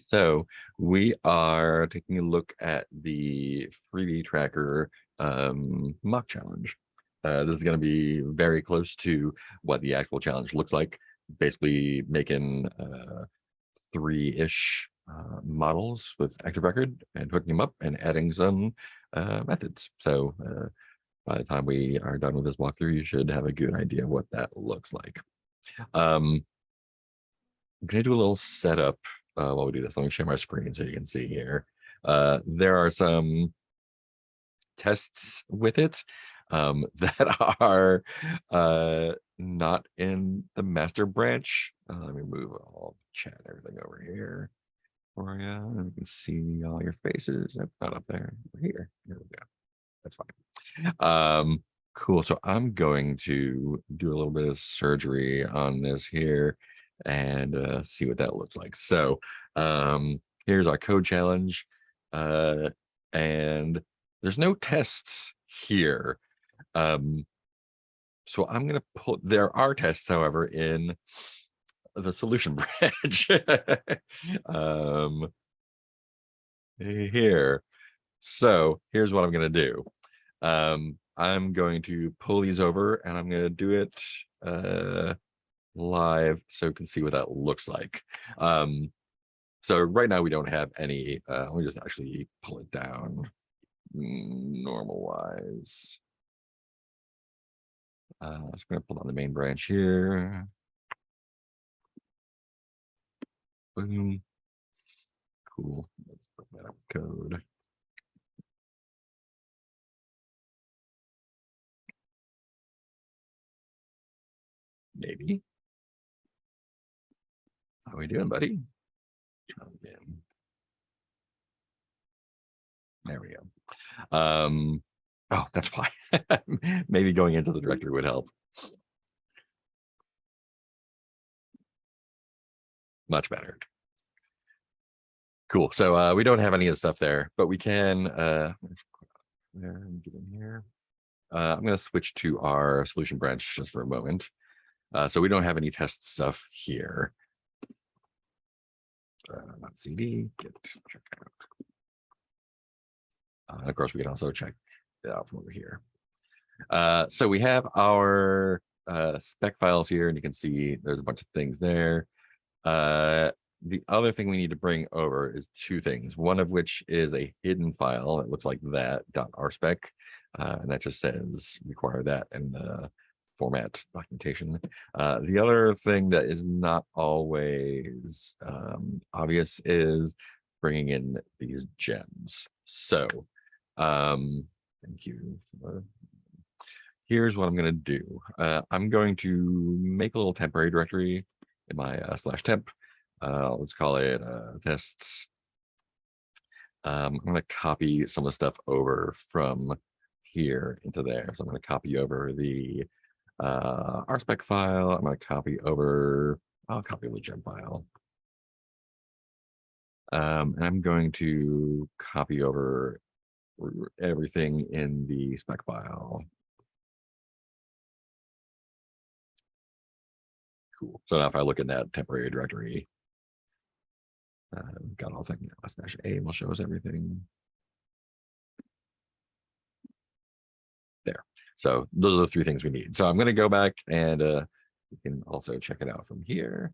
So we are taking a look at the Freebie Tracker mock challenge. This is going to be very close to what the actual challenge looks like. Basically making three-ish models with active record and hooking them up and adding some methods. So by the time we are done with this walkthrough, you should have a good idea of what that looks like. I'm going to do a little setup while we do this. Let me share my screen so you can see here. There are some tests with it that are not in the master branch. Let me move all chat everything over here for you. And you can see all your faces. Not up there. Over here. Here we go. That's fine. Cool. So I'm going to do a little bit of surgery on this here and see what that looks like. So here's our code challenge. And there's no tests here. So I'm going to pull, there are tests, however, in the solution branch here. So here's what I'm going to do. I'm going to pull these over and I'm going to do it live so you can see what that looks like. So right now we don't have any, let me just actually pull it down normal wise. I'm just going to pull on the main branch here. Boom. Cool. Let's put that up with code. Maybe. How we doing, buddy? Try again. There we go. Oh, that's why. Maybe going into the directory would help. Much better. Cool. So we don't have any of the stuff there, but we can there, get in here. I'm going to switch to our solution branch just for a moment. So we don't have any test stuff here. Not CD, get check out. And of course, we can also check it out from over here. So we have our spec files here, and you can see there's a bunch of things there. The other thing we need to bring over is two things, one of which is a hidden file that looks like that .rspec, and that just says require that in the format documentation. The other thing that is not always obvious is bringing in these gems. So thank you. Here's what I'm going to do. I'm going to make a little temporary directory in my /temp. Let's call it tests. I'm going to copy some of the stuff over from here into there. So I'm going to copy over the rspec file. I'm going to copy over, I'll copy the gem file. And I'm going to copy over everything in the spec file. Cool. So now if I look in that temporary directory, got all things /a will show us everything. There. So those are the three things we need. So I'm going to go back and you can also check it out from here.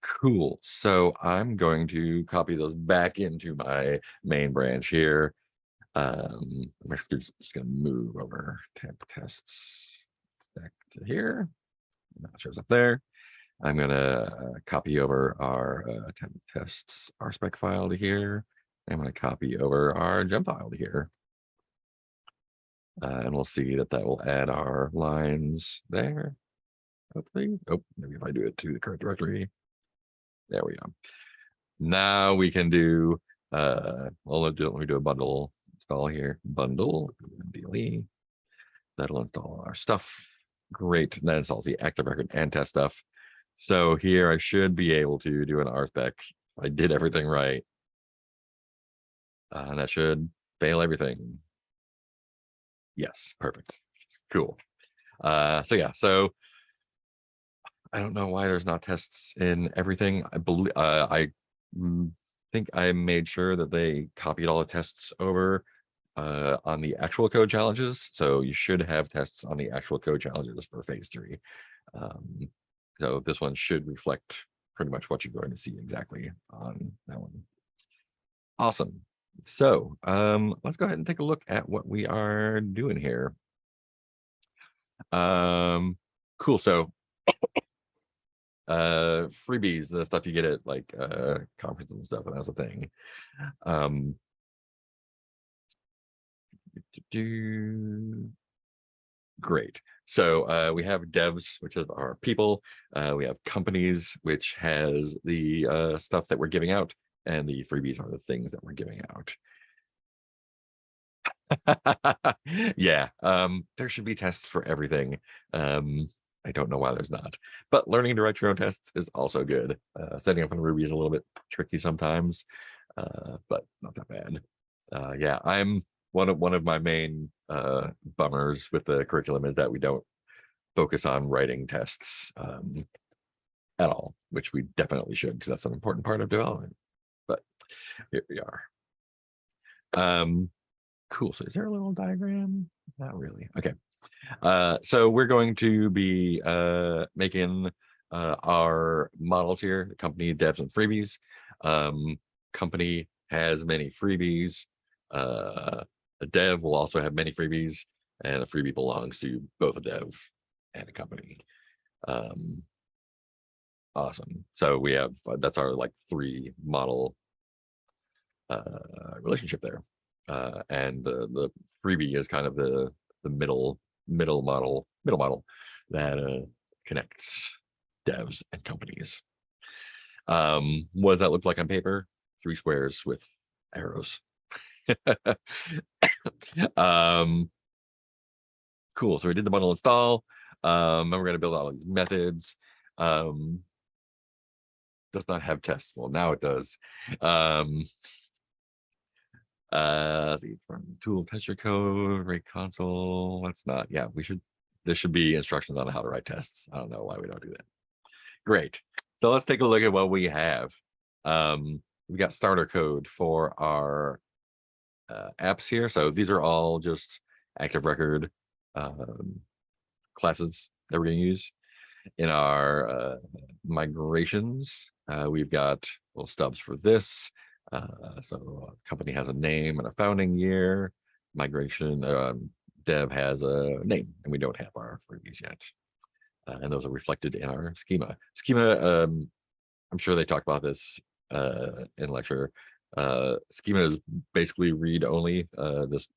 Cool. So I'm going to copy those back into my main branch here. I'm actually just going to move over temp tests back to here. That shows up there. I'm going to copy over our temp tests rspec file to here. I'm going to copy over our gem file to here. And we'll see that that will add our lines there. Hopefully. Oh, maybe if I do it to the current directory. There we go. Now we can do, well, let me do a bundle install here. Bundle, DLE. That'll install our stuff. Great. That installs the active record and test stuff. So here I should be able to do an rspec. I did everything right. And that should fail everything. Yes, perfect. Cool. So yeah, so I don't know why there's not tests in everything. I believe think I made sure that they copied all the tests over on the actual code challenges. So you should have tests on the actual code challenges for phase 3. So this one should reflect pretty much what you're going to see exactly on that one. Awesome. So let's go ahead and take a look at what we are doing here. Cool. So freebies, the stuff you get at like conferences and stuff, and that's a thing. Great. So we have devs, which is our people. We have companies, which has the stuff that we're giving out, and the freebies are the things that we're giving out. Yeah, there should be tests for everything. I don't know why there's not, but learning to write your own tests is also good. Setting up on Ruby is a little bit tricky sometimes, but not that bad. Yeah, I'm one of my main bummers with the curriculum is that we don't focus on writing tests at all, which we definitely should, because that's an important part of development. But here we are. Cool. So is there a little diagram? Not really. Okay. So we're going to be making our models here, the company, devs, and freebies. Company has many freebies. A dev will also have many freebies, and a freebie belongs to both a dev and a company. Awesome. So we have that's our like 3 model relationship there. And the freebie is kind of the middle model that connects devs and companies. What does that look like on paper? 3 squares with arrows. Cool. So we did the bundle install. And we're going to build all these methods. Does not have tests. Well, now it does. Let's see, from tool tester code, rate console. That's not, yeah, there should be instructions on how to write tests. I don't know why we don't do that. Great. So let's take a look at what we have. We got starter code for our apps here. So these are all just active record classes that we're going to use. In our migrations, we've got little stubs for this. So company has a name and a founding year. Migration dev has a name, and we don't have our freebies yet. And those are reflected in our schema. Schema, I'm sure they talked about this in lecture. Schema is basically read only. This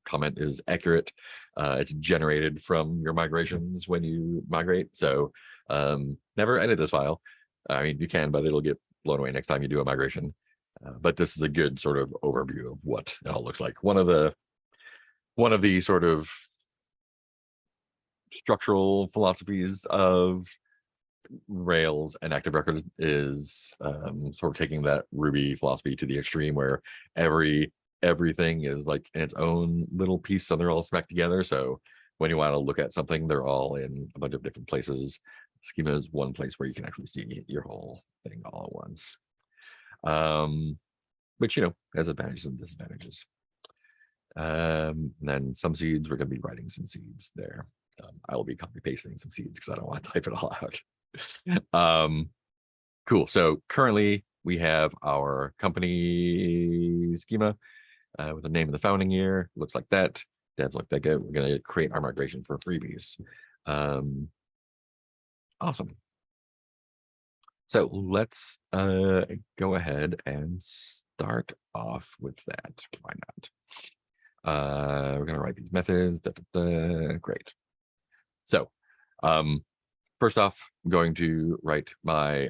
comment is accurate. It's generated from your migrations when you migrate. So never edit this file. I mean, you can, but it'll get blown away next time you do a migration. But this is a good sort of overview of what it all looks like. One of the sort of structural philosophies of Rails and active record is sort of taking that Ruby philosophy to the extreme, where everything is like in its own little piece, so they're all smacked together. So when you want to look at something, they're all in a bunch of different places. Schema is one place where you can actually see your whole thing all at once. Which, you know, has advantages and disadvantages. Then some seeds, we're going to be writing some seeds there. I will be copy pasting some seeds because I don't want to type it all out. Cool. So currently we have our company schema with the name of the founding year. Looks like that. Devs look that good. We're going to create our migration for freebies. Awesome. So let's go ahead and start off with that. Why not? We're going to write these methods. Great. So first off, I'm going to write my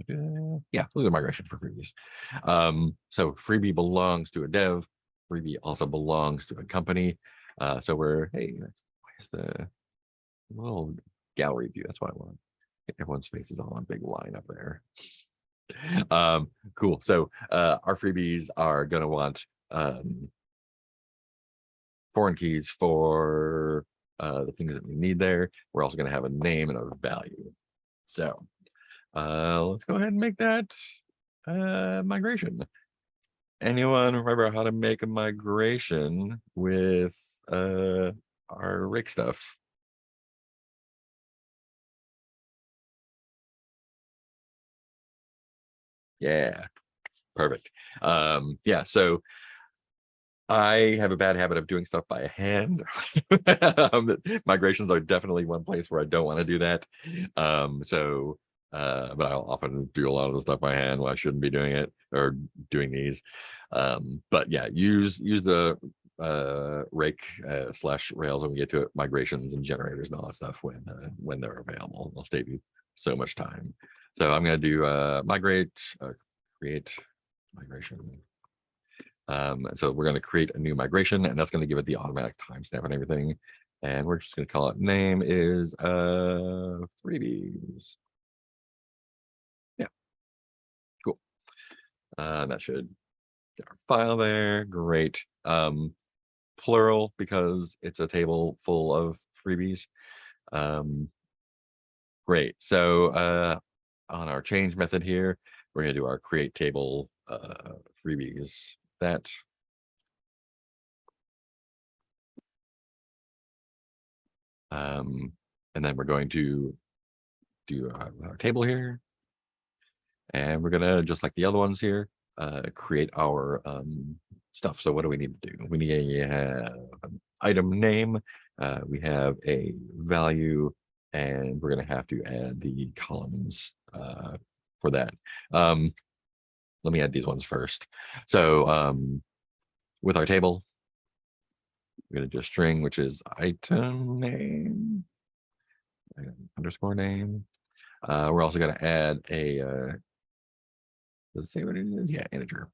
we'll do migration for freebies. So freebie belongs to a dev. Freebie also belongs to a company. So we're, hey, where's the little gallery view? That's what I want. Everyone's face is all on big line up there. Cool. So our freebies are going to want foreign keys for the things that we need there. We're also going to have a name and a value. So let's go ahead and make that migration. Anyone remember how to make a migration with our rake stuff? Yeah, perfect. Yeah, so I have a bad habit of doing stuff by hand. Migrations are definitely one place where I don't want to do that. But I'll often do a lot of the stuff by hand when I shouldn't be doing it or doing these. But yeah, use the rake slash rails when we get to it, migrations and generators and all that stuff when they're available. It'll save you so much time. So I'm going to do migrate, create migration. So we're going to create a new migration, and that's going to give it the automatic timestamp and everything. And we're just going to call it name is freebies. Yeah, cool. That should get our file there. Great. Plural because it's a table full of freebies. Great. So on our change method here, we're going to do our create table freebies. That and then we're going to do our table here, and we're gonna, just like the other ones here, create our stuff. So what do we need to do? We need to have an item name, we have a value, and we're gonna have to add the columns for that. Let me add these ones first. So with our table, we're gonna do a string, which is item name, underscore name. We're also going to add a, let's say what it is. Yeah, integer,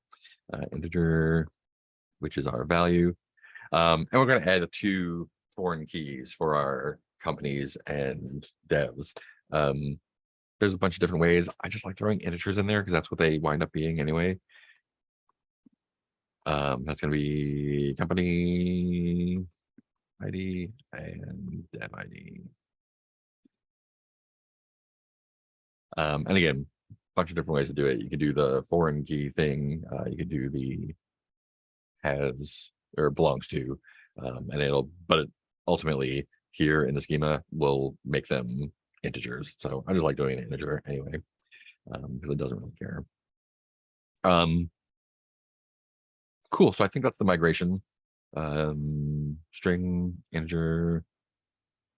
integer, which is our value. And we're going to add 2 foreign keys for our companies and devs. There's a bunch of different ways. I just like throwing integers in there because that's what they wind up being anyway. That's going to be company ID and dev ID. And again, a bunch of different ways to do it. You can do the foreign key thing. You can do the has or belongs to, and but ultimately here in the schema will make them integers. So I just like doing an integer anyway, because it doesn't really care. Cool. So I think that's the migration. String integer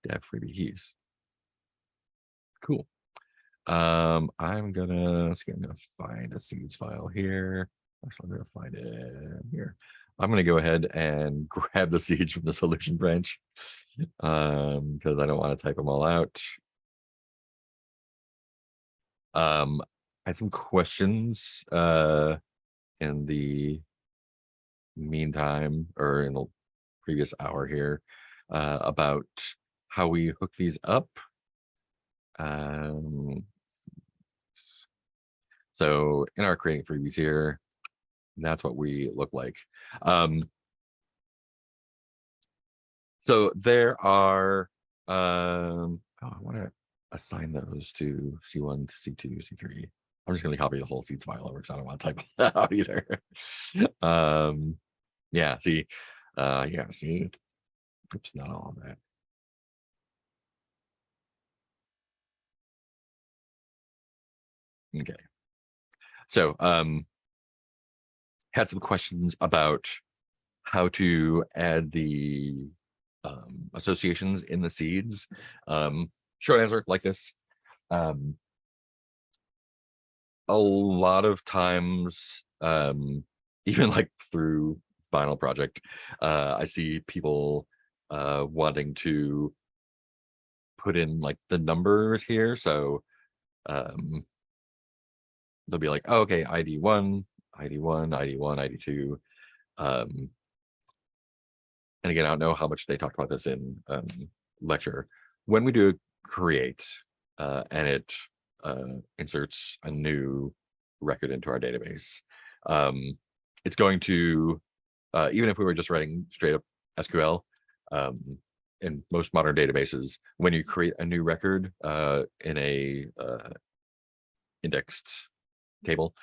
dev freebie keys. Cool. I'm gonna find a seeds file here. Actually, I'm gonna find it here. I'm gonna go ahead and grab the seeds from the solution branch because I don't want to type them all out. I had some questions in the meantime, or in the previous hour here, about how we hook these up. So in our creating freebies here, that's what we look like. So there are, oh, I want to assign those to C1, C2, C3. I'm just going to copy the whole seeds file over because I don't want to type that out either. Yeah, see, see, oops, not all of that. Okay. So, had some questions about how to add the associations in the seeds. Short answer like this. A lot of times, even like through Final Project, I see people wanting to put in like the numbers here. So they'll be like, oh, okay, ID1, ID1, ID1, ID2. And again, I don't know how much they talked about this in lecture. When we do create and it inserts a new record into our database, it's going to, even if we were just writing straight up SQL, in most modern databases, when you create a new record in a indexed table,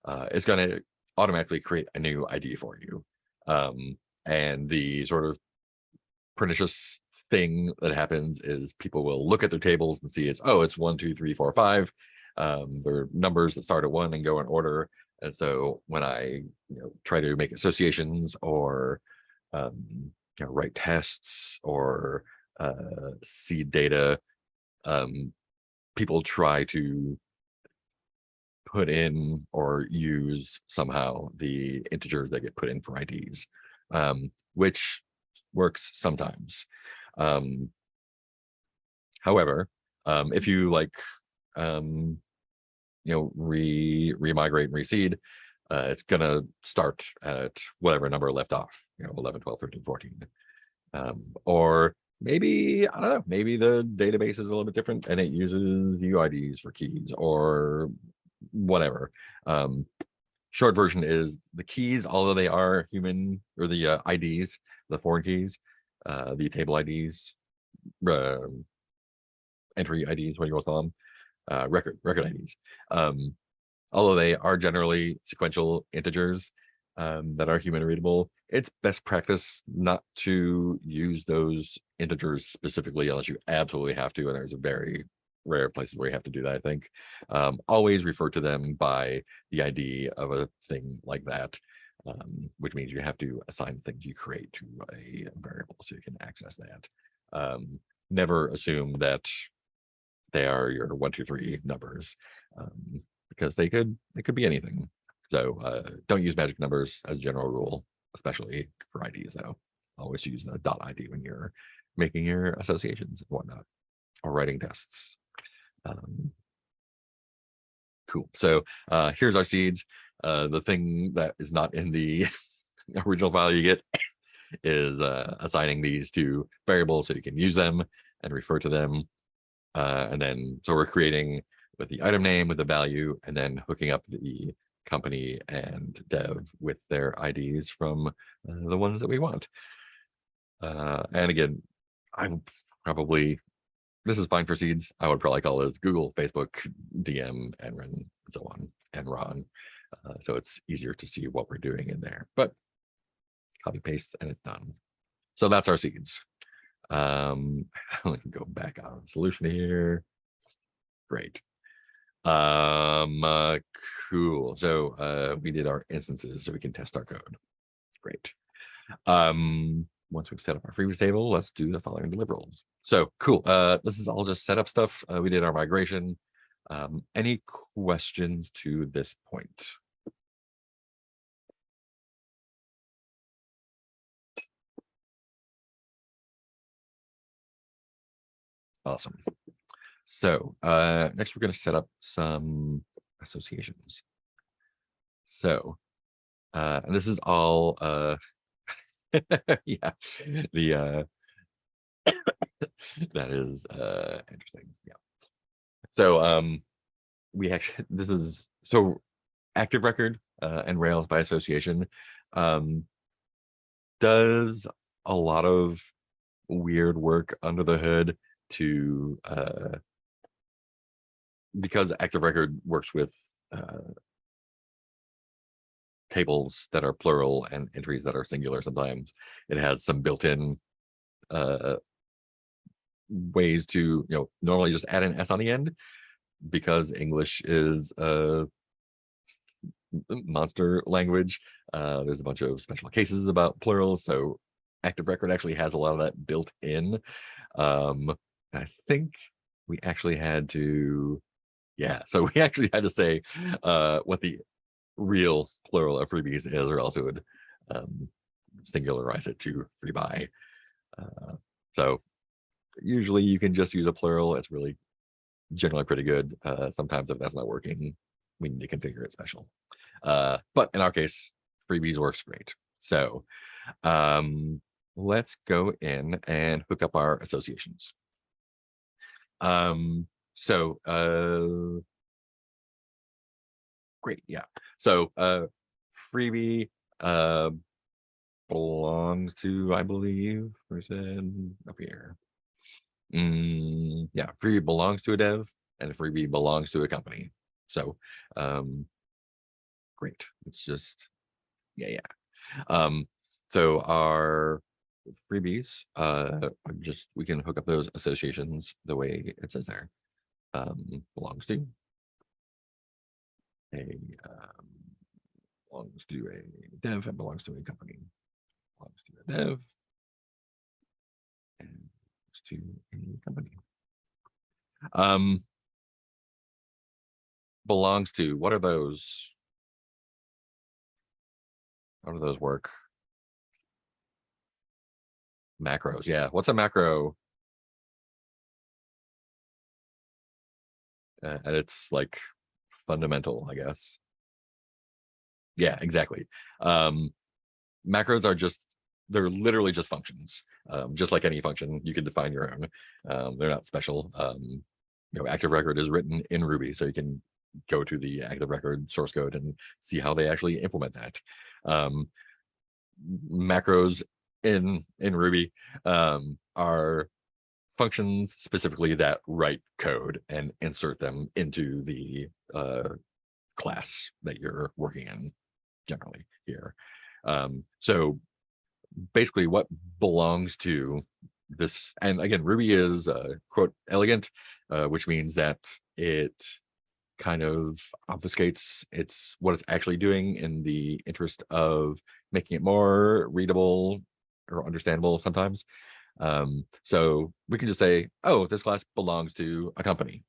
it's going to automatically create a new ID for you. And the sort of pernicious thing that happens is people will look at their tables and see it's 1, 2, 3, 4, 5. There are numbers that start at 1 and go in order. And so when I try to make associations or write tests or seed data, people try to put in or use somehow the integers that get put in for IDs, which works sometimes. However, if you remigrate and reseed, it's gonna start at whatever number left off, 11, 12, 13, 14. Or maybe, I don't know, maybe the database is a little bit different and it uses UIDs for keys or whatever. Short version is the keys, although they are human, or the IDs, the foreign keys, the table IDs, entry IDs, what you want to call them, record IDs. Although they are generally sequential integers that are human readable, it's best practice not to use those integers specifically unless you absolutely have to, and there's a very rare places where you have to do that, I think. Always refer to them by the ID of a thing like that, which means you have to assign things you create to a variable so you can access that. Never assume that they are your 1, 2, 3 numbers, because they could be anything. So don't use magic numbers as a general rule, especially for IDs though. Always use the .id when you're making your associations and whatnot, or writing tests. Cool. So here's our seeds. The thing that is not in the original file you get is assigning these to variables so you can use them and refer to them. And then, so we're creating with the item name, with the value, and then hooking up the company and dev with their IDs from the ones that we want. And again, I'm probably, this is fine for seeds. I would probably call this Google, Facebook, DM, Enron, and so on, Enron. So it's easier to see what we're doing in there, but copy paste and it's done. So that's our seeds. I can go back on the solution here. Great. Cool. So we did our instances so we can test our code. Great. Once we've set up our freebies table, let's do the following deliverables. So cool. This is all just setup stuff. We did our migration. Any questions to this point? Awesome. So next we're going to set up some associations. So and this is all yeah, the that is interesting. Yeah. So we actually, this is so active record and Rails by association does a lot of weird work under the hood to because active record works with tables that are plural and entries that are singular. Sometimes it has some built-in ways to normally just add an s on the end, because English is a monster language. There's a bunch of special cases about plurals, so active record actually has a lot of that built in. I think we actually had to, so we actually had to say what the real plural of freebies is, or else it would singularize it to freebie. So usually you can just use a plural. It's really generally pretty good. Sometimes if that's not working, we need to configure it special. But in our case, freebies works great. So let's go in and hook up our associations. Great, yeah. So freebie belongs to, I believe, we said up here. Yeah, freebie belongs to a dev and a freebie belongs to a company. So great. It's just yeah. So our freebies, just we can hook up those associations the way it says there. Belongs to a belongs to a dev and belongs to a company. Belongs to a dev and belongs to a company. Belongs to, what are those? How do those work? Macros, yeah. What's a macro? And it's like fundamental, I guess. Yeah, exactly. Macros are just, they're literally just functions. Just like any function, you can define your own. They're not special. Active record is written in Ruby, so you can go to the active record source code and see how they actually implement that. Macros in Ruby are functions specifically that write code and insert them into the class that you're working in generally here. So basically what belongs to this, and again, Ruby is quote elegant, which means that it kind of obfuscates what it's actually doing in the interest of making it more readable or understandable sometimes. So we can just say, oh, this class belongs to a company,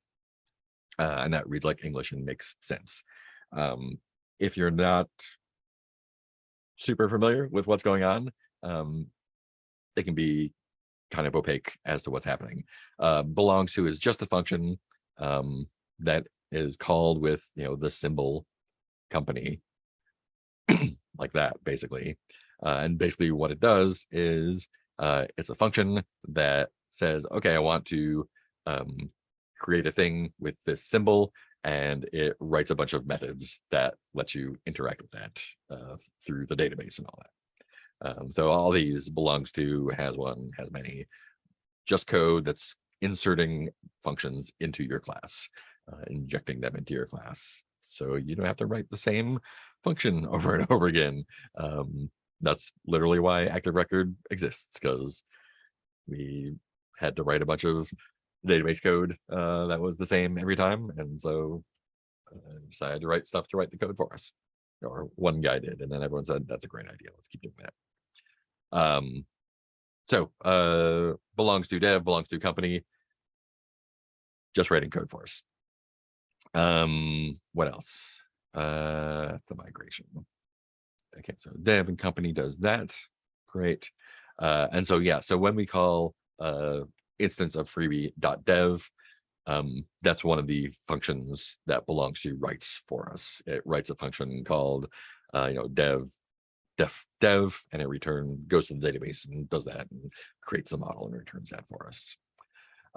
and that reads like English and makes sense. If you're not super familiar with what's going on, it can be kind of opaque as to what's happening. Belongs to is just a function that is called with the symbol company like that, basically. And basically what it does is it's a function that says, okay, I want to create a thing with this symbol, and it writes a bunch of methods that let you interact with that through the database and all that. So all these belongs to, has one, has many, just code that's inserting functions into your class, injecting them into your class. So you don't have to write the same function over and over again. That's literally why Active Record exists, because we had to write a bunch of database code that was the same every time. And so decided to write stuff to write the code for us. Or one guy did, and then everyone said, that's a great idea. Let's keep doing that. So belongs to dev, belongs to company, just writing code for us. What else? The migration. Okay, so dev and company does that. Great. And so yeah, so when we call instance of freebie.dev, that's one of the functions that belongs to writes for us. It writes a function called dev, and it goes to the database and does that and creates the model and returns that for us.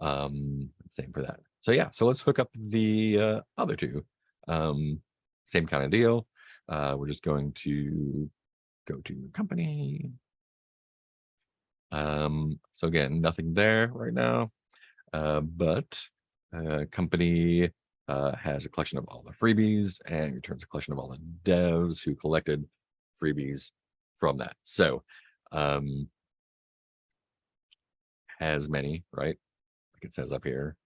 Same for that. So yeah, so let's hook up the other two. Same kind of deal. We're just going to go to company. So again, nothing there right now, but company has a collection of all the freebies and returns a collection of all the devs who collected freebies from that. So has many, right? Like it says up here.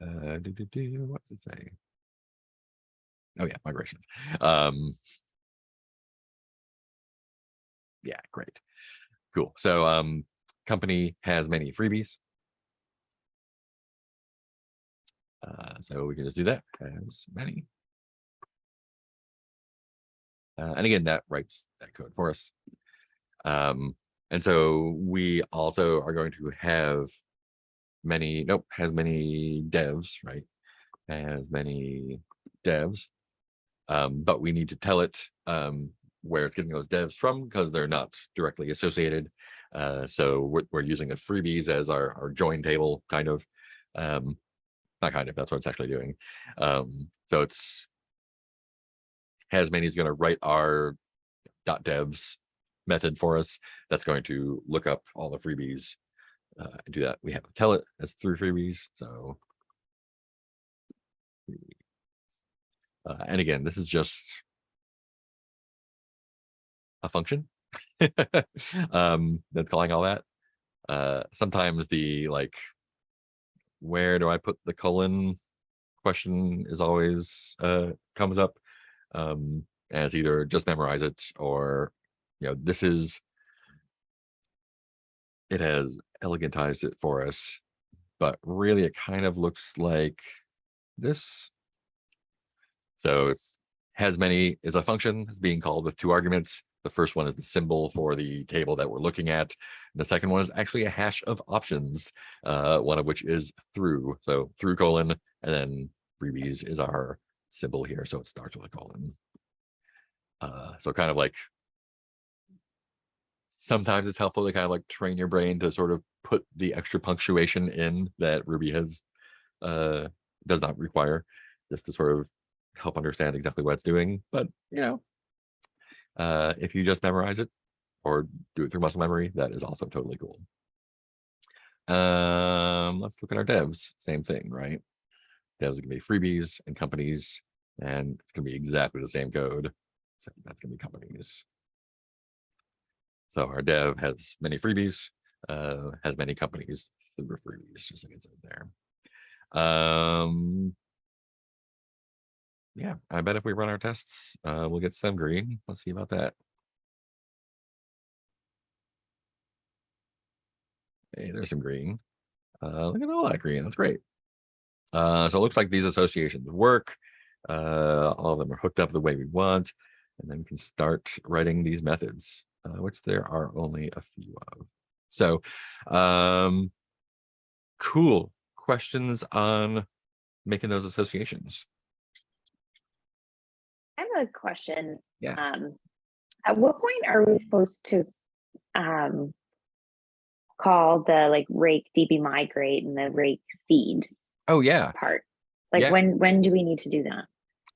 What does it say? Oh yeah, migrations. Yeah, great. Cool. So company has many freebies. So we can just do that, has many. And again, that writes that code for us. And so we also are going to have many, has many devs, right? Has many devs. But we need to tell it where it's getting those devs from, because they're not directly associated. So we're using the freebies as our join table, kind of. Not kind of, that's what it's actually doing. So it's has many is going to write our .devs method for us. That's going to look up all the freebies and do that. We have to tell it as through freebies. So, and again, this is just a function that's calling all that. Sometimes the like, where do I put the colon question is always comes up as either just memorize it or, this is, it has elegantized it for us, but really it kind of looks like this. So it's has many is a function is being called with 2 arguments. The first one is the symbol for the table that we're looking at. The second one is actually a hash of options, one of which is through. So through colon, and then freebies is our symbol here. So it starts with a colon. So kind of like, sometimes it's helpful to kind of like train your brain to sort of put the extra punctuation in that Ruby has does not require, just to sort of help understand exactly what it's doing. But if you just memorize it or do it through muscle memory, that is also totally cool. Let's look at our devs. Same thing, right? Devs are gonna be freebies and companies, and it's gonna be exactly the same code. So that's gonna be companies. So our dev has many freebies, has many companies through freebies, just like it said there. Yeah, I bet if we run our tests, we'll get some green. Let's see about that. Hey, there's some green. Look at all that green. That's great. So it looks like these associations work. All of them are hooked up the way we want, and then we can start writing these methods, which there are only a few of. So, cool. Questions on making those associations? I have a question. Yeah. At what point are we supposed to call the like rake DB migrate and the rake seed Oh yeah. part? Like Yeah. when do we need to do that?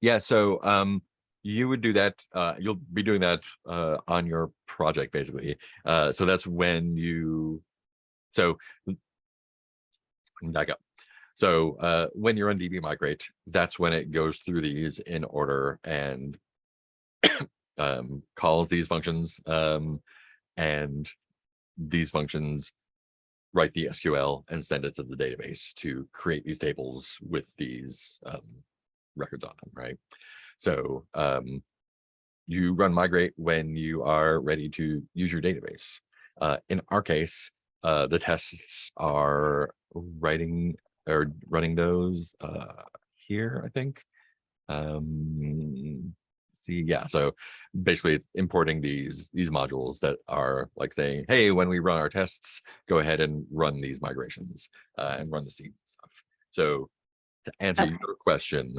Yeah. So you would do that. You'll be doing that on your project basically. So that's when you. So back up. So when you're on DB migrate, that's when it goes through these in order and calls these functions, and these functions write the SQL and send it to the database to create these tables with these records on them, right? So you run migrate when you are ready to use your database. In our case, the tests are writing or running those here, I think. See, yeah, so basically importing these modules that are like saying, hey, when we run our tests, go ahead and run these migrations and run the seeds and stuff. So to answer your question,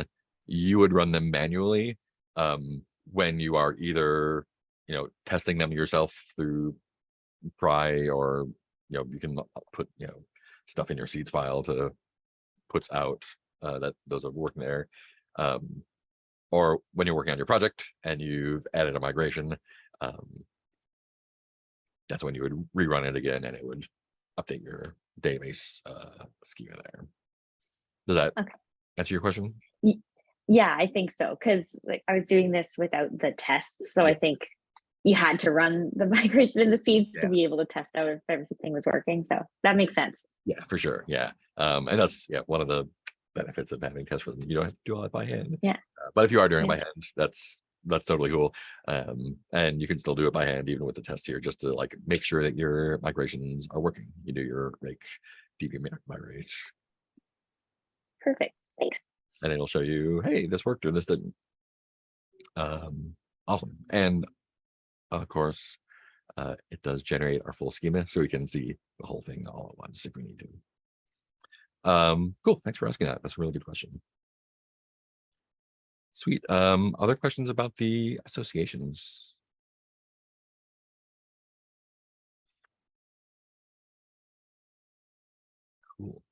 you would run them manually when you are either testing them yourself through pry, or you can put stuff in your seeds file to puts out that those are working there, or when you're working on your project and you've added a migration, that's when you would rerun it again and it would update your database schema there. Does that answer your question? Yeah, I think so, because like I was doing this without the tests, so I think you had to run the migration in the seeds to be able to test out if everything was working. So that makes sense. Yeah, for sure. Yeah, and that's one of the benefits of having test rhythm. You don't have to do all that by hand. Yeah, but if you are doing it by hand, that's totally cool. And you can still do it by hand even with the test here, just to like make sure that your migrations are working. You do your rake DB migrate. Perfect. Thanks. And it'll show you, hey, this worked or this didn't. Awesome. And of course, it does generate our full schema, so we can see the whole thing all at once if we need to. Cool. Thanks for asking that. That's a really good question. Sweet. Other questions about the associations? Cool.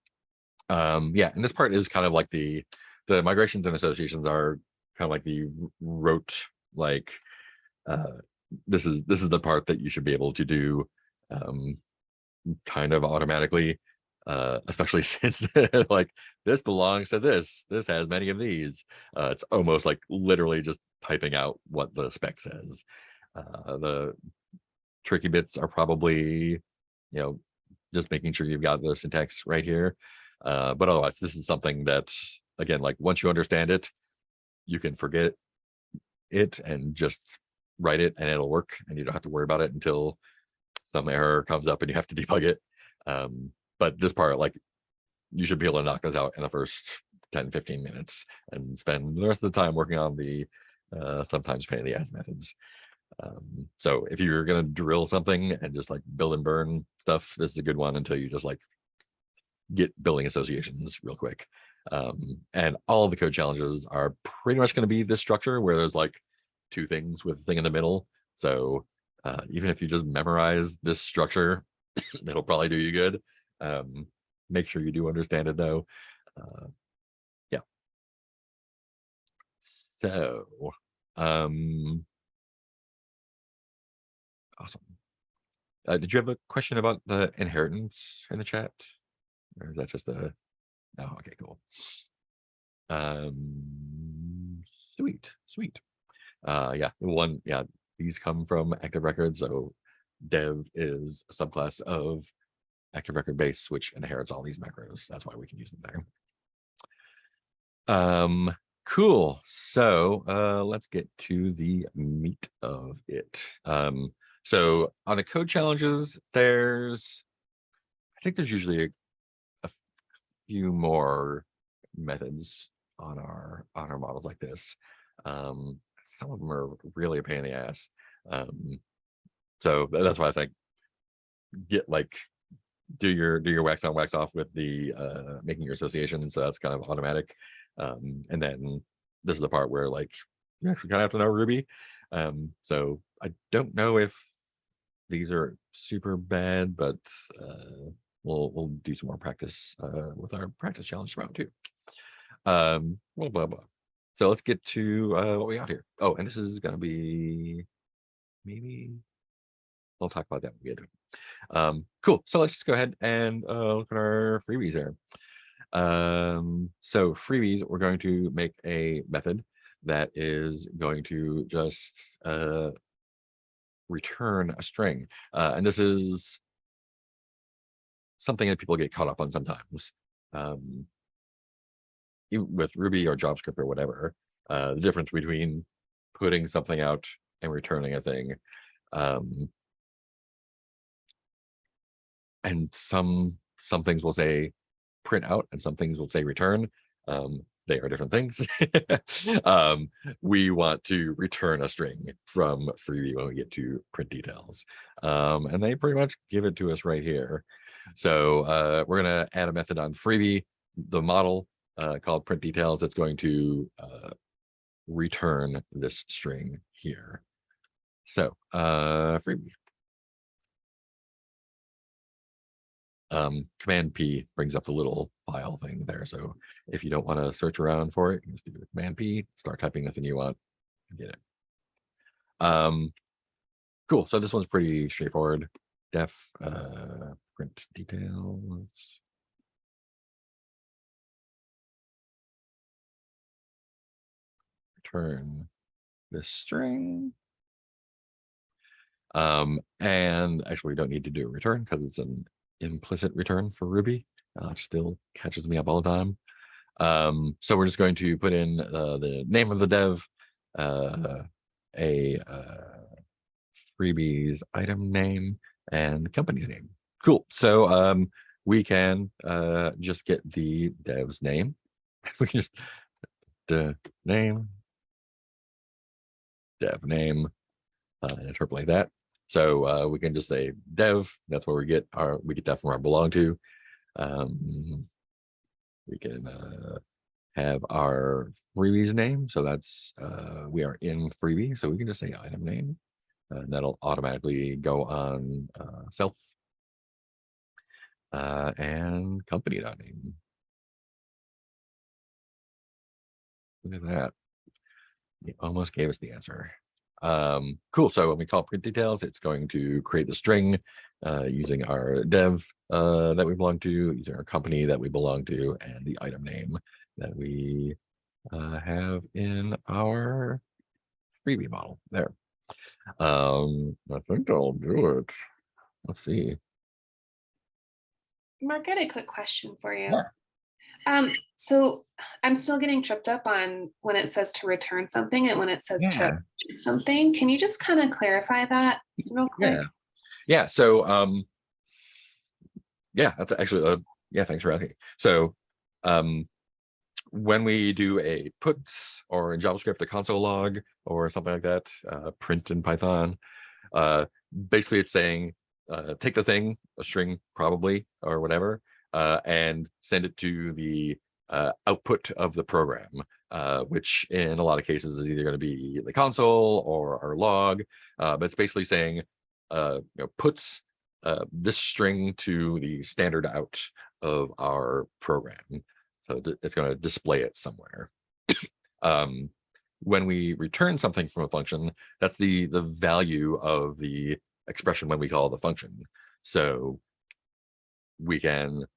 Yeah, and this part is kind of like the migrations and associations are kind of like the rote, like this is the part that you should be able to do kind of automatically, especially since like this belongs to this has many of these. It's almost like literally just typing out what the spec says. The tricky bits are probably, just making sure you've got the syntax right here. But otherwise, this is something that, again, like once you understand it, you can forget it and just write it and it'll work, and you don't have to worry about it until some error comes up and you have to debug it. But this part, like, you should be able to knock this out in the first 10-15 minutes and spend the rest of the time working on the sometimes pain in the ass methods. So if you're gonna drill something and just like build and burn stuff, this is a good one until you just like get building associations real quick. And all of the code challenges are pretty much going to be this structure where there's like two things with a thing in the middle. So even if you just memorize this structure, it'll probably do you good. Make sure you do understand it though. Yeah. So awesome. Did you have a question about the inheritance in the chat? Or is that just a... Oh, okay, cool. Sweet. Yeah, these come from active record. So dev is a subclass of active record base, which inherits all these macros. That's why we can use them there. Cool. So let's get to the meat of it. So on the code challenges, I think there's usually a few more methods on our models like this. Some of them are really a pain in the ass. So that's why I think do your wax on wax off with the making your associations. So that's kind of automatic. And then this is the part where like you actually kind of have to know Ruby. So I don't know if these are super bad, but we'll do some more practice with our practice challenge tomorrow too. Blah blah blah. So let's get to what we got here. Oh, and this is gonna be maybe we'll talk about that when we get to it. Cool. So let's just go ahead and look at our freebies here. So freebies, we're going to make a method that is going to just return a string. And this is something that people get caught up on sometimes. Even with Ruby or JavaScript or whatever, the difference between putting something out and returning a thing. And some things will say print out and some things will say return. They are different things. We want to return a string from freebie when we get to print details. And they pretty much give it to us right here. So we're going to add a method on freebie, the model called print details, that's going to return this string here. So freebie. Command P brings up the little file thing there. So if you don't want to search around for it, you just do Command P, start typing the thing you want, and get it. Cool. So this one's pretty straightforward. Def print details. Return this string. And actually we don't need to do a return because it's an implicit return for Ruby. It still catches me up all the time. So we're just going to put in the name of the dev, a freebies item name, and company's name. Cool. So we can just get the dev's name. We can just the name, dev name, interpolate that. So we can just say dev. That's where we get that from our belong to. We can have our freebies name. So that's we are in freebie. So we can just say item name, and that'll automatically go on self and company.name. Look at that. It almost gave us the answer. Cool. So when we call print details, it's going to create the string using our dev that we belong to, using our company that we belong to, and the item name that we have in our freebie model there. I think I'll do it. Let's see. Mark, I had a quick question for you. Yeah. So I'm still getting tripped up on when it says to return something and when it says to do something. Can you just kind of clarify that real quick? Yeah. So yeah, that's actually yeah, thanks for asking. So when we do a puts or in JavaScript a console log or something like that, print in Python, basically it's saying take the thing, a string probably or whatever, and send it to the output of the program, which in a lot of cases is either going to be the console or our log, but it's basically saying puts this string to the standard out of our program. So it's going to display it somewhere. When we return something from a function, that's the value of the expression when we call the function. So we don't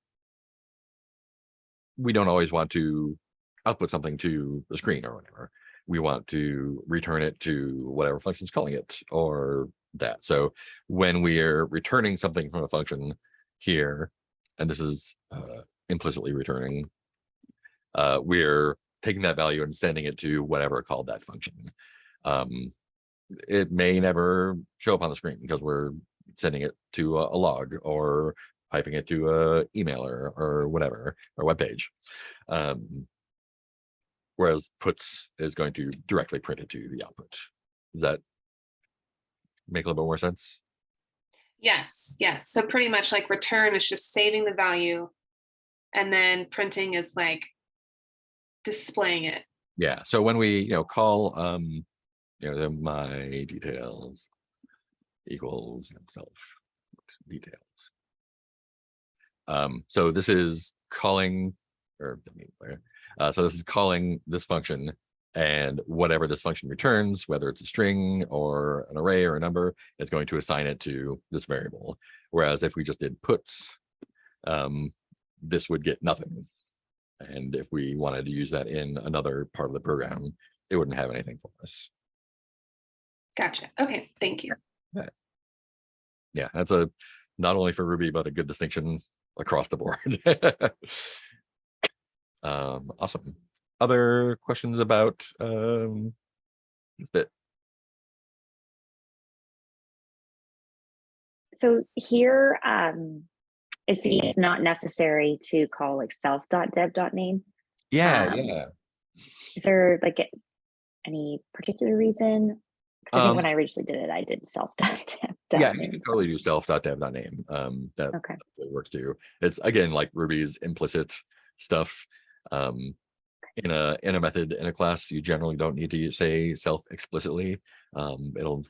always want to output something to the screen or whatever. We want to return it to whatever function is calling it or that. So when we're returning something from a function here, and this is implicitly returning, we're taking that value and sending it to whatever called that function. It may never show up on the screen because we're sending it to a log or piping it to a email or whatever, or web page. Whereas puts is going to directly print it to the output. Does that make a little bit more sense? Yes. So pretty much like return is just saving the value, and then printing is like displaying it. Yeah. So when we call my details equals self details. So this is calling, so this is calling this function, and whatever this function returns, whether it's a string or an array or a number, it's going to assign it to this variable. Whereas if we just did puts, this would get nothing. And if we wanted to use that in another part of the program, it wouldn't have anything for us. Gotcha. Okay, thank you. Yeah, that's not only for Ruby, but a good distinction across the board. Awesome. Other questions about this bit? So here, it's not necessary to call like self.dev.name. Yeah. Is there like any particular reason? Because I think when I originally did it, I did self.dev.name. Yeah, you can totally do self.dev.name. That really works too. It's again like Ruby's implicit stuff. In a method in a class, you generally don't need to say self explicitly. It'll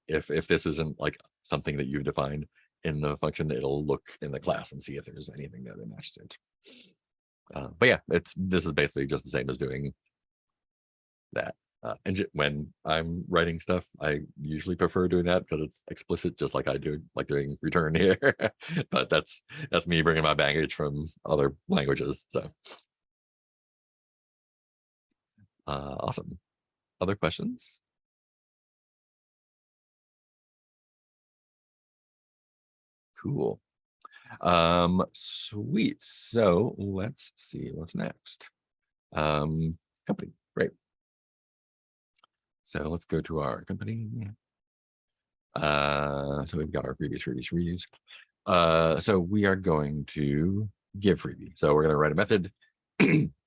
if this isn't like something that you've defined in the function, it'll look in the class and see if there's anything that it matches it. But yeah, this is basically just the same as doing that. And when I'm writing stuff, I usually prefer doing that because it's explicit, just like I do, like doing return here. But that's me bringing my baggage from other languages. So awesome. Other questions? Cool. Sweet. So let's see what's next. Company. Great. So let's go to our company. So we've got our freebies. So we are going to give freebie. So we're going to write a method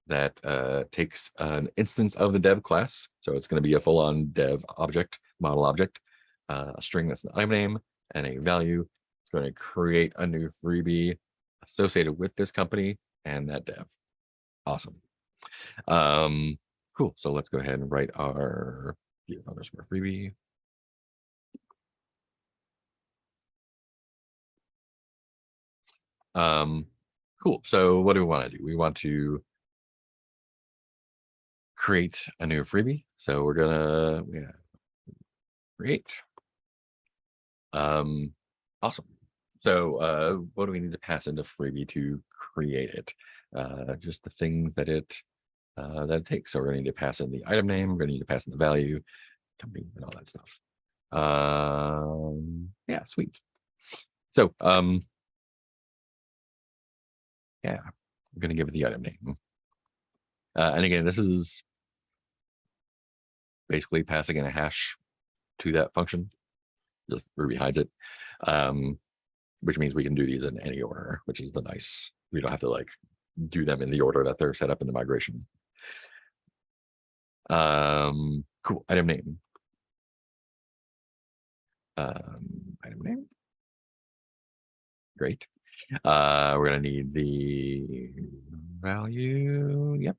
that takes an instance of the dev class. So it's going to be a full-on dev object, model object, a string that's an item name, and a value. It's going to create a new freebie associated with this company and that dev. Awesome. Cool. So let's go ahead and write our _freebie. Cool. So what do we want to do? We want to create a new freebie. So we're gonna create. Awesome. So what do we need to pass into Freebie to create it? Just the things that it takes. So we're gonna need to pass in the item name, we're gonna need to pass in the value, company, and all that stuff. Yeah, sweet. So yeah, I'm gonna give it the item name. And again, this is basically passing in a hash to that function. Just Ruby hides it. Which means we can do these in any order, which is the nice. We don't have to like do them in the order that they're set up in the migration. Cool. Item name. Item name. Great. We're gonna need the value. Yep.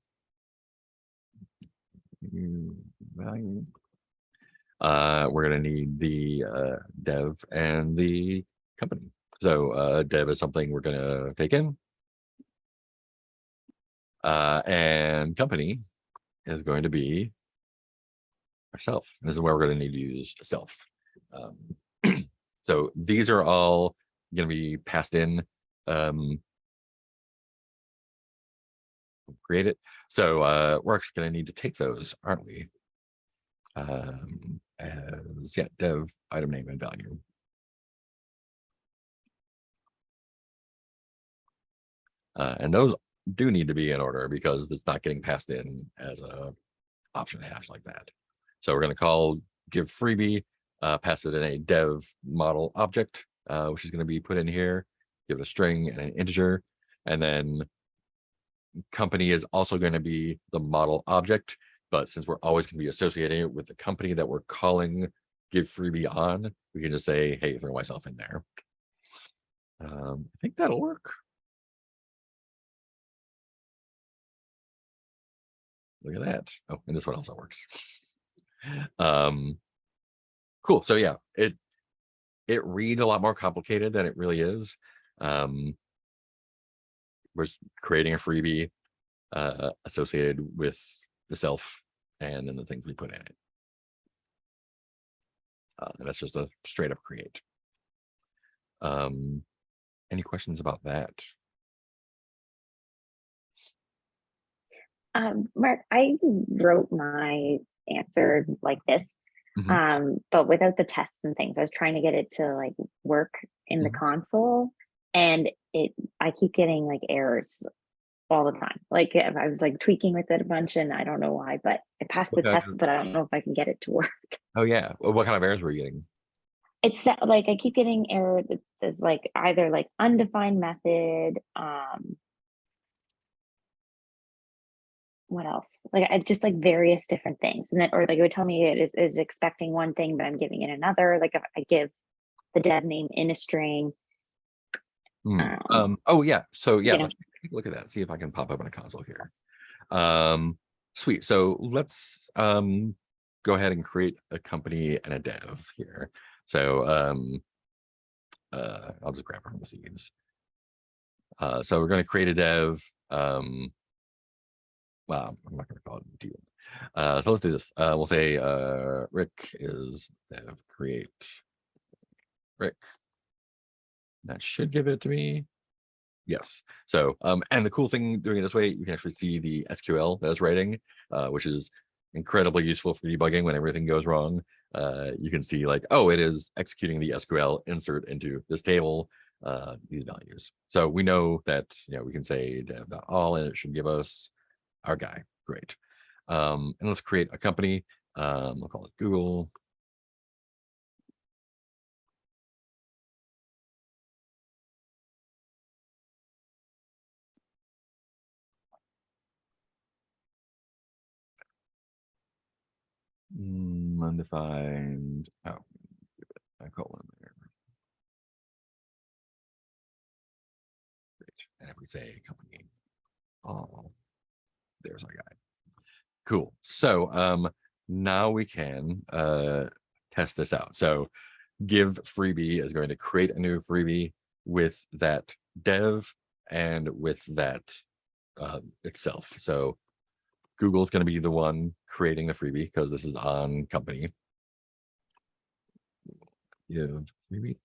Value. We're gonna need the dev and the company. So dev is something we're gonna take in. And company is going to be ourself. This is where we're going to need to use self. So these are all going to be passed in. Create it. So we're actually going to need to take those, aren't we? As dev, item name, and value. And those do need to be in order because it's not getting passed in as a option hash like that. So we're going to call give freebie, pass it in a dev model object, which is going to be put in here, give it a string and an integer, and then company is also going to be the model object. But since we're always going to be associating it with the company that we're calling give freebie on, we can just say, hey, throw myself in there. I think that'll work. Look at that. Oh, and this one also works. Cool. So yeah, it reads a lot more complicated than it really is. We're creating a freebie associated with the self and then the things we put in it. And that's just a straight up create. Any questions about that? Mark, I wrote my answer like this, but without the tests and things. I was trying to get it to like work in the console, and I keep getting like errors all the time. Like I was like tweaking with it a bunch, and I don't know why, but I passed the test, but I don't know if I can get it to work. Oh yeah, well, what kind of errors were you getting? It's like I keep getting error that says like either like undefined method, what else? Like I just like various different things, and then or like it would tell me it is expecting one thing, but I'm giving it another. Like if I give the dev name in a string. Oh yeah, so yeah, let's take a look at that. See if I can pop up in a console here. Sweet. So let's go ahead and create a company and a dev here. So I'll just grab from the seeds. So we're going to create a dev. Well, I'm not going to call it deal. So let's do this. We'll say Rick is dev create Rick. That should give it to me. Yes. So and the cool thing doing it this way, you can actually see the SQL that it's writing, which is incredibly useful for debugging when everything goes wrong. You can see like, oh, it is executing the SQL insert into this table, these values. So we know that, we can say dev.all and it should give us our guy. Great. And let's create a company. We'll call it Google. Undefined. Oh, I call one there. Great. And if we say company, there's our guy. Cool. So now we can test this out. So give freebie is going to create a new freebie with that dev and with that itself. So Google's going to be the one creating the freebie because this is on company. Yeah, freebie.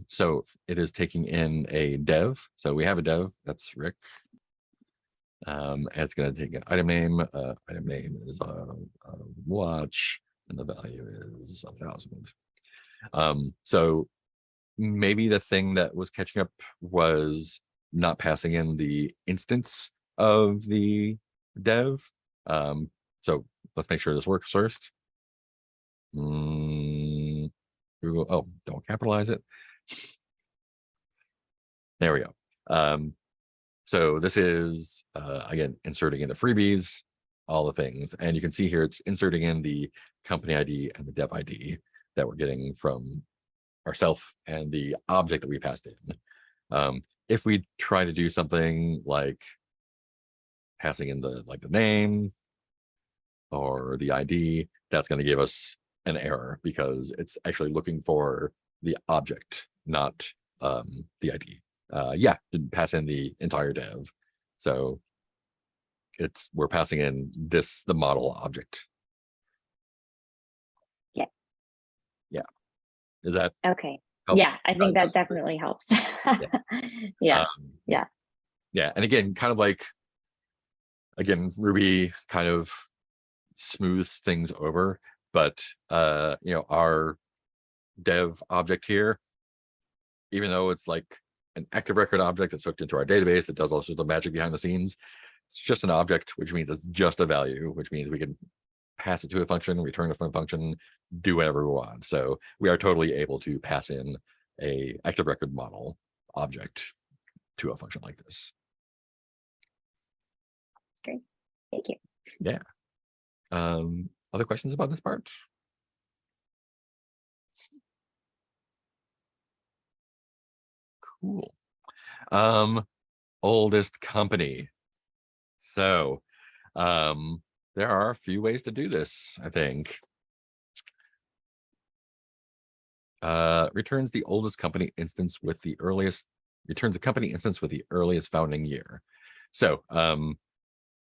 So it is taking in a dev. So we have a dev, that's Rick. And it's going to take an item name. Item name is a watch, and the value is 1,000. So maybe the thing that was catching up was not passing in the instance of the dev. So let's make sure this works first. Google, oh, don't capitalize it. There we go. So this is, again, inserting in the freebies, all the things. And you can see here, it's inserting in the company ID and the dev ID that we're getting from ourself and the object that we passed in. If we try to do something like passing in the name or the ID, that's going to give us an error because it's actually looking for the object, not the ID. Yeah, didn't pass in the entire dev. So we're passing in the model object. Yeah. Yeah. Is that okay? help? Yeah, I think that definitely helps. Yeah. Yeah. Yeah. And again, kind of like, again, Ruby kind of smooths things over, but our dev object here, even though it's like an active record object that's hooked into our database that does all sorts of magic behind the scenes, it's just an object, which means it's just a value, which means we can pass it to a function, return it from a function, do whatever we want. So we are totally able to pass in a active record model object to a function like this. That's great. Thank you. Yeah. Other questions about this part? Cool. Oldest company. So there are a few ways to do this, I think. Returns the oldest company instance with the earliest, returns a company instance with the earliest founding year. So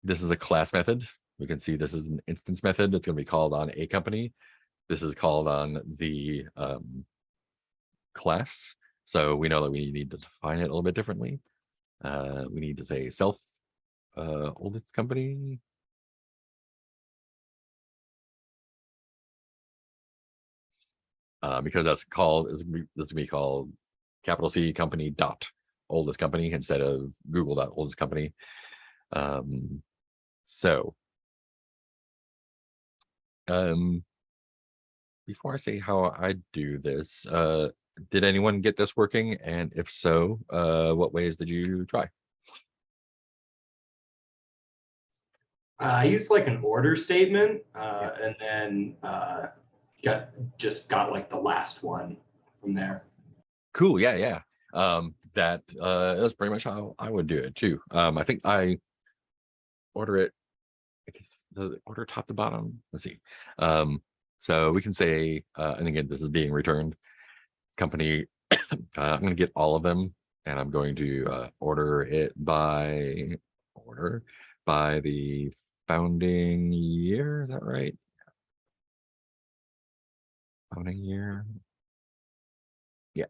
this is a class method. We can see this is an instance method that's going to be called on a company. This is called on the class. So we know that we need to define it a little bit differently. We need to say self oldest company. Because that's called, this will be called capital C company dot oldest company instead of Google dot oldest company. So before I say how I do this, did anyone get this working? And if so, what ways did you try? I used like an order statement, and then got like the last one from there. Cool. Yeah. That's pretty much how I would do it too. I think I order it. Does it order top to bottom? Let's see. So we can say, and again, this is being returned company. I'm going to get all of them, and I'm going to order it by the founding year. Is that right? Founding year. Yeah.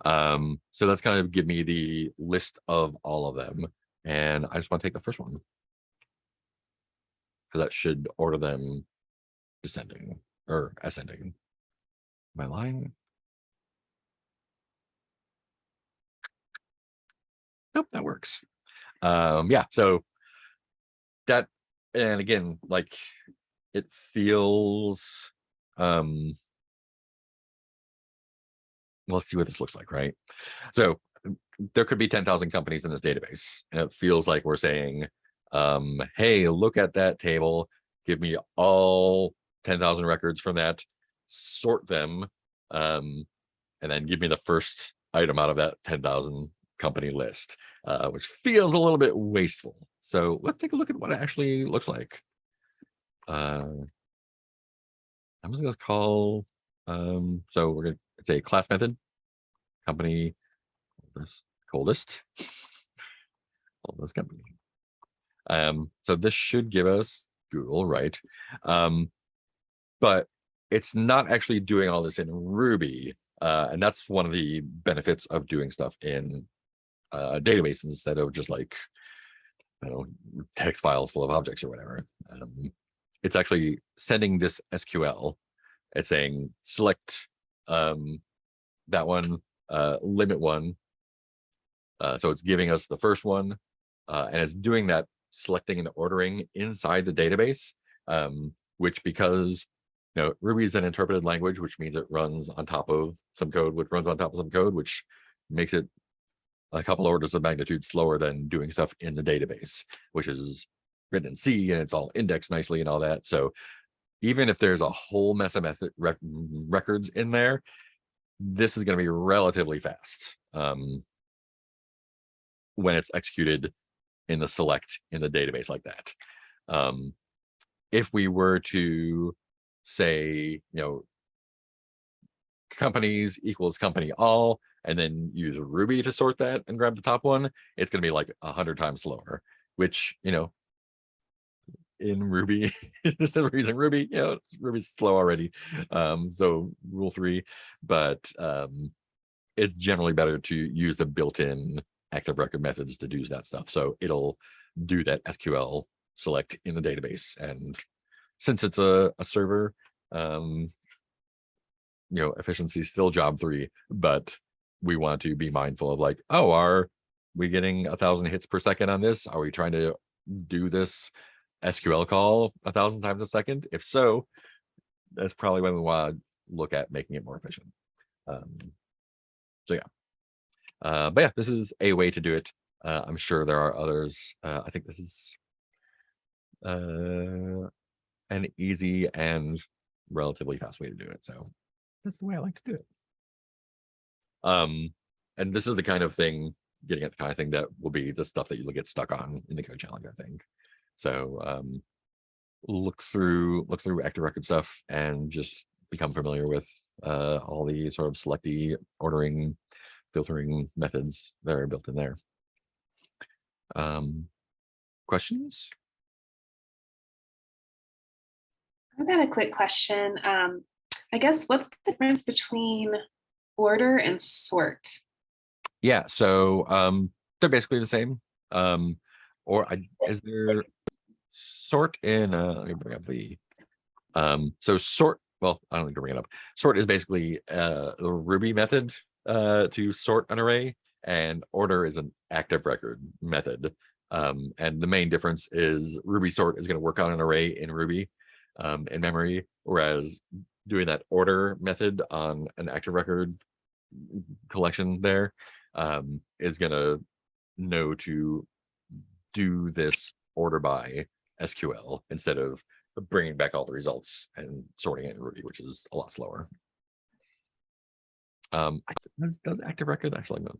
So that's going to give me the list of all of them, and I just want to take the first one because that should order them descending or ascending. Am I lying? Nope, that works. Yeah, so that, and again, like it feels let's see what this looks like, right? So there could be 10,000 companies in this database, and it feels like we're saying, hey, look at that table, give me all 10,000 records from that, sort them, and then give me the first item out of that 10,000 company list, which feels a little bit wasteful. So let's take a look at what it actually looks like. I'm just going to call, so we're going to, it's a class method, company, oldest company. So this should give us Google, right? But it's not actually doing all this in Ruby. And that's one of the benefits of doing stuff in databases instead of just like, I don't know, text files full of objects or whatever. It's actually sending this SQL. It's saying select that one, limit one. So it's giving us the first one, and it's doing that selecting and ordering inside the database, which because Ruby is an interpreted language, which means it runs on top of some code, which runs on top of some code, which makes it a couple orders of magnitude slower than doing stuff in the database, which is written in C and it's all indexed nicely and all that. So even if there's a whole mess of records in there, this is going to be relatively fast when it's executed in the select in the database like that. If we were to say, companies equals company all, and then use Ruby to sort that and grab the top one, it's going to be like 100 times slower, which, in Ruby, instead of using Ruby, Ruby's slow already. So rule 3, but it's generally better to use the built-in active record methods to do that stuff. So it'll do that SQL select in the database. And since it's a server, efficiency is still job 3, but we want to be mindful of like, oh, are we getting 1,000 hits per second on this? Are we trying to do this SQL call 1,000 times a second? If so, that's probably when we want to look at making it more efficient. So yeah, but yeah, this is a way to do it. I'm sure there are others. I think this is an easy and relatively fast way to do it. So that's the way I like to do it. And this is the kind of thing, getting at the kind of thing that will be the stuff that you'll get stuck on in the code challenge, I think. So look through active record stuff and just become familiar with all the sort of selecty, ordering, filtering methods that are built in there. Questions? I've got a quick question. I guess what's the difference between order and sort? Yeah, so they're basically the same. Is there sort in let me bring up the so sort, well, I don't need to bring it up. Sort is basically the Ruby method to sort an array, and order is an active record method. And the main difference is Ruby sort is going to work on an array in Ruby in memory, whereas doing that order method on an active record collection there is going to know to do this order by SQL instead of bringing back all the results and sorting it in Ruby, which is a lot slower. Does active record actually know?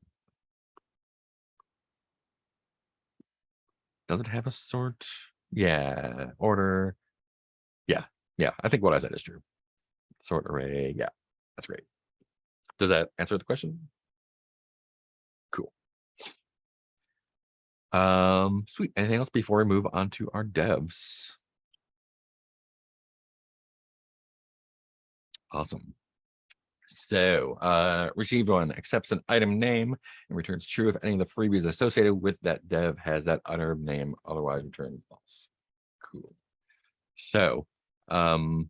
Does it have a sort? Yeah, order. Yeah, I think what I said is true. Sort array, yeah, that's great. Does that answer the question? Cool. Sweet. Anything else before we move on to our devs? Awesome. So received one accepts an item name and returns true if any of the freebies associated with that dev has that item name, otherwise return false. Cool. So is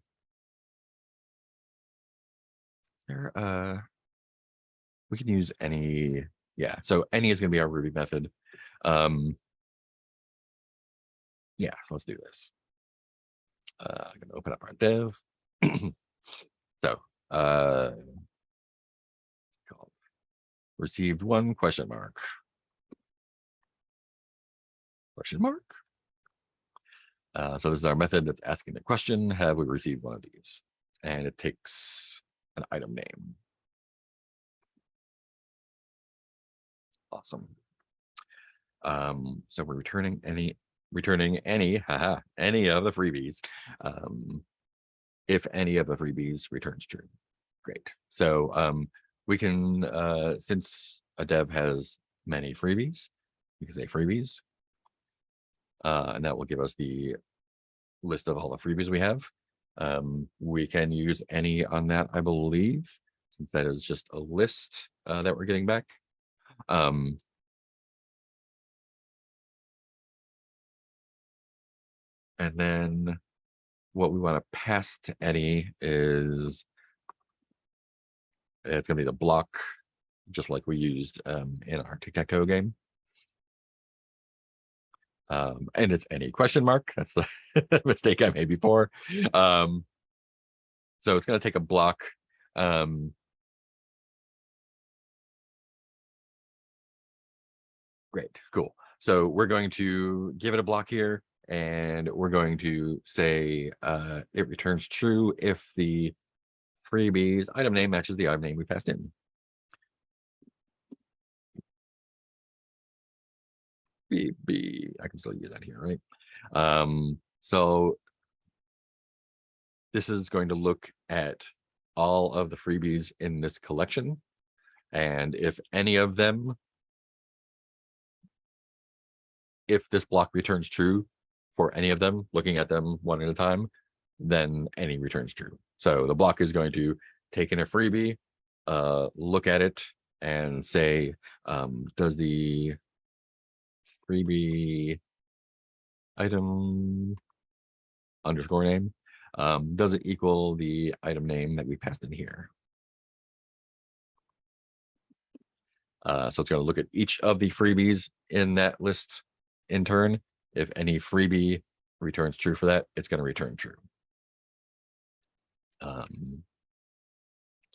there we can use any, yeah, so any is going to be our Ruby method. Yeah, let's do this. I'm going to open up our dev. So called received one question mark. Question mark. So this is our method that's asking the question, have we received one of these? And it takes an item name. Awesome. So we're returning any of the freebies if any of the freebies returns true. Great. So we can since a dev has many freebies, we can say freebies and that will give us the list of all the freebies we have. We can use any on that, I believe, since that is just a list that we're getting back. And then what we want to pass to any is it's going to be the block, just like we used in our tic-tac-toe game. And it's any question mark. That's the mistake I made before. So it's going to take a block. Great, cool. So we're going to give it a block here, and we're going to say it returns true if the freebie's item name matches the item name we passed in. I can still use that here, right? So this is going to look at all of the freebies in this collection, and if any of them, if this block returns true for any of them, looking at them one at a time, then any returns true. So the block is going to take in a freebie, look at it, and say, does the freebie item underscore name, does it equal the item name that we passed in here? So it's going to look at each of the freebies in that list in turn. If any freebie returns true for that, it's going to return true. So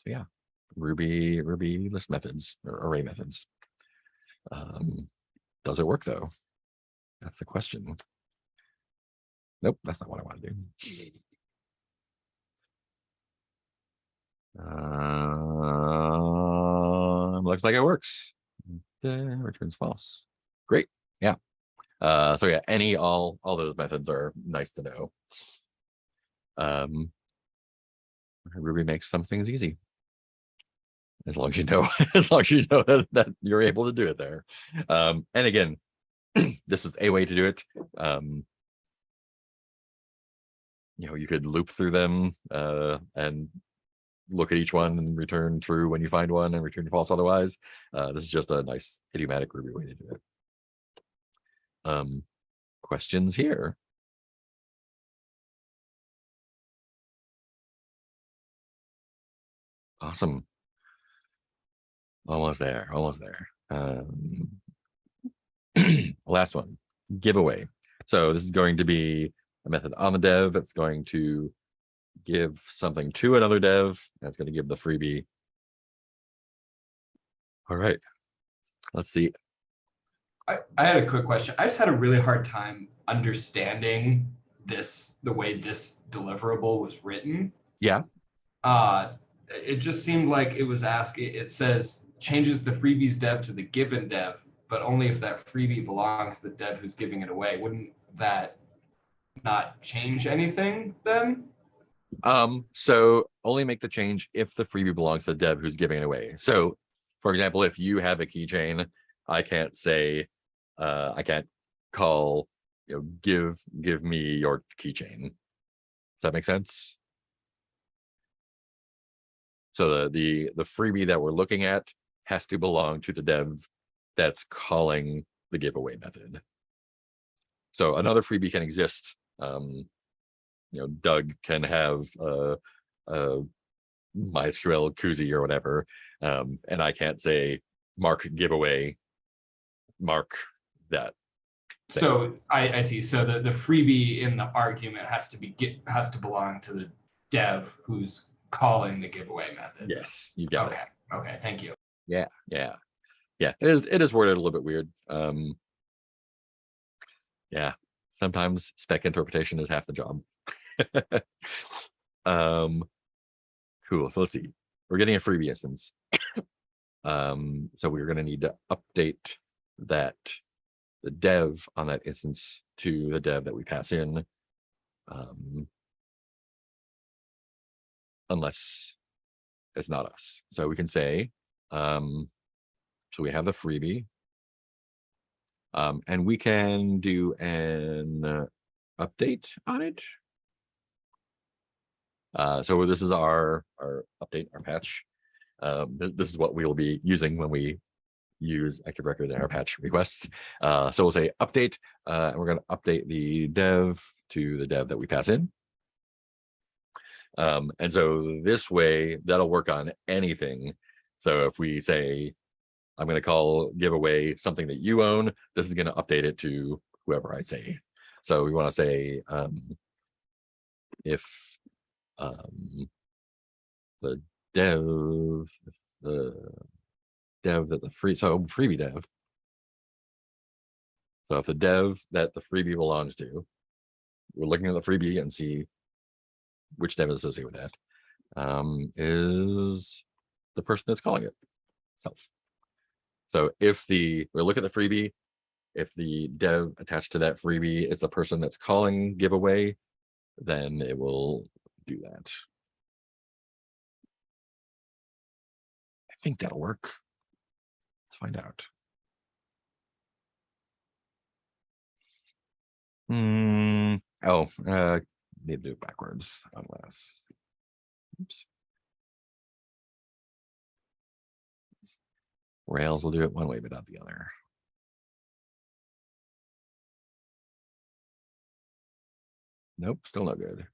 yeah, Ruby list methods or array methods. Does it work though? That's the question. Nope, that's not what I want to do. Looks like it works. Returns false. Great. Yeah. So yeah, all those methods are nice to know. Ruby makes some things easy. As long as you know, that you're able to do it there. And again, this is a way to do it. You could loop through them and look at each one and return true when you find one and return false otherwise. This is just a nice idiomatic Ruby way to do it. Questions here? Awesome. Almost there. Last one, giveaway. So this is going to be a method on the dev that's going to give something to another dev. That's going to give the freebie. All right, let's see. I had a quick question. I just had a really hard time understanding the way this deliverable was written. Yeah. It just seemed like it was asking, it says changes the freebies dev to the given dev, but only if that freebie belongs to the dev who's giving it away. Wouldn't that not change anything then? So only make the change if the freebie belongs to the dev who's giving it away. So for example, if you have a keychain, I can't say, I can't call, give me your keychain. Does that make sense? So the freebie that we're looking at has to belong to the dev that's calling the giveaway method. So another freebie can exist. Doug can have a MySQL koozie or whatever, and I can't say mark giveaway, mark that thing. So I see. So the freebie in the argument has to belong to the dev who's calling the giveaway method. Yes, you got it. Okay, thank you. Yeah. It is worded a little bit weird. Yeah, sometimes spec interpretation is half the job. Cool. So let's see. We're getting a freebie instance. So we're going to need to update that the dev on that instance to the dev that we pass in, unless it's not us. So we can say, so we have the freebie. And we can do an update on it. So this is our update, our patch. This is what we will be using when we use active record in our patch requests. So we'll say update, and we're going to update the dev to the dev that we pass in. And so this way that'll work on anything. So if we say, I'm going to call giveaway something that you own, this is going to update it to whoever I say. So we want to say, if the dev that the freebie dev. So if the dev that the freebie belongs to, we're looking at the freebie and see which dev is associated with that, is the person that's calling it self. So if we look at the freebie, if the dev attached to that freebie is the person that's calling giveaway, then it will do that. I think that'll work. Let's find out. Need to do it backwards unless. Oops. Rails will do it one way, but not the other. Nope, still no good.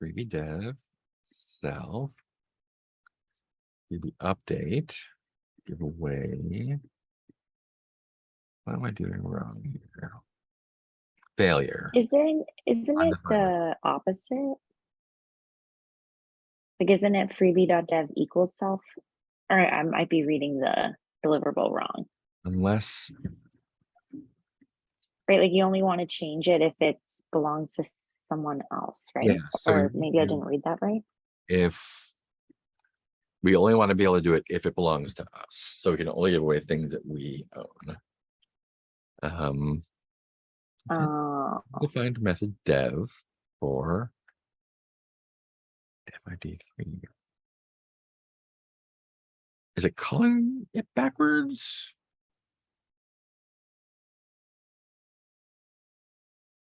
Freebie dev, self, freebie update, giveaway. What am I doing wrong here? Failure. Isn't it Undefined. the opposite? Like, isn't it freebie.dev equals self? Or I might be reading the deliverable wrong. Unless, Right, like you only want to change it if it belongs to someone else, right? yeah, so Or maybe I didn't read that right. if we only want to be able to do it if it belongs to us, so we can only give away things that we own. Defined method dev for FID3. Is it calling it backwards?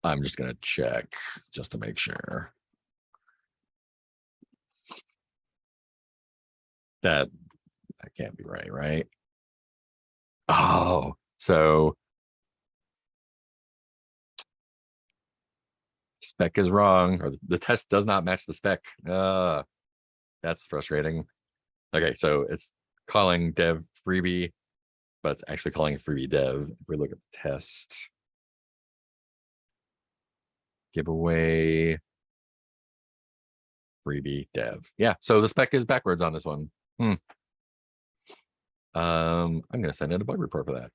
I'm just gonna check just to make sure. That can't be right, right? Oh, so spec is wrong, or the test does not match the spec. That's frustrating. Okay, so it's calling dev freebie, but it's actually calling freebie dev. If we look at the test, giveaway freebie dev. Yeah, so the spec is backwards on this one. I'm gonna send in a bug report for that.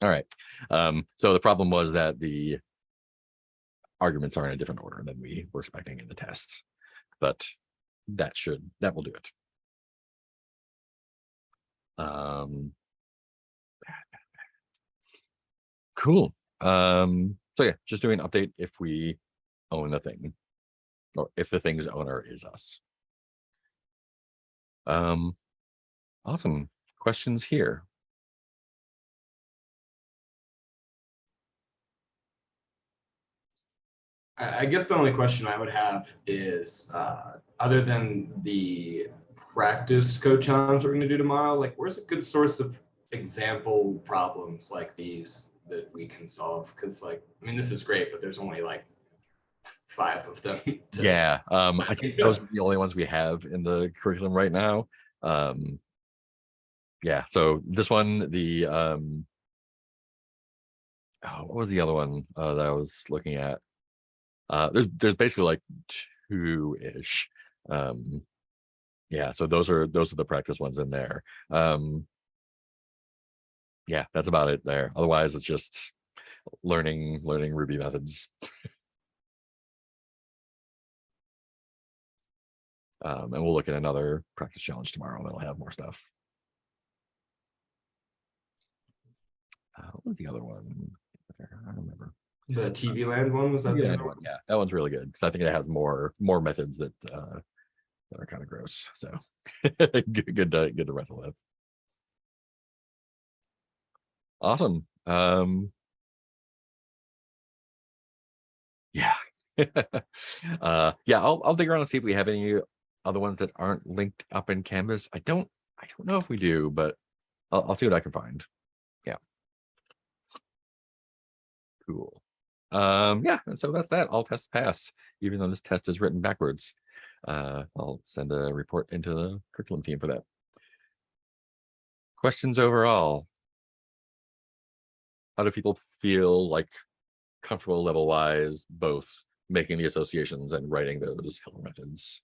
All right. So the problem was that the arguments are in a different order than we were expecting in the tests, but that will do it. Cool. So yeah, just doing an update if we own the thing, or if the thing's owner is us. Awesome. Questions here? I guess the only question I would have is, other than the practice code challenge we're going to do tomorrow, like where's a good source of example problems like these that we can solve? Because like, I mean, this is great, but there's only like 5 of them. Yeah, I think those are the only ones we have in the curriculum right now. Yeah, so this one, the what was the other one that I was looking at? There's basically like 2-ish. Yeah, so those are the practice ones in there. Yeah, that's about it there. Otherwise, it's just learning Ruby methods. And we'll look at another practice challenge tomorrow that'll have more stuff. What was the other one? I don't remember. The TV Land one, was that the Yeah, other one? yeah, that one's really good because I think it has more methods that are kind of gross. So good to wrestle with. Awesome. Yeah. Yeah, I'll dig around and see if we have any other ones that aren't linked up in Canvas. I don't know if we do, but I'll see what I can find. Yeah. Cool. Yeah, and so that's that. All tests pass, even though this test is written backwards. I'll send a report into the curriculum team for that. Questions overall. How do people feel like comfortable level wise, both making the associations and writing those helper methods?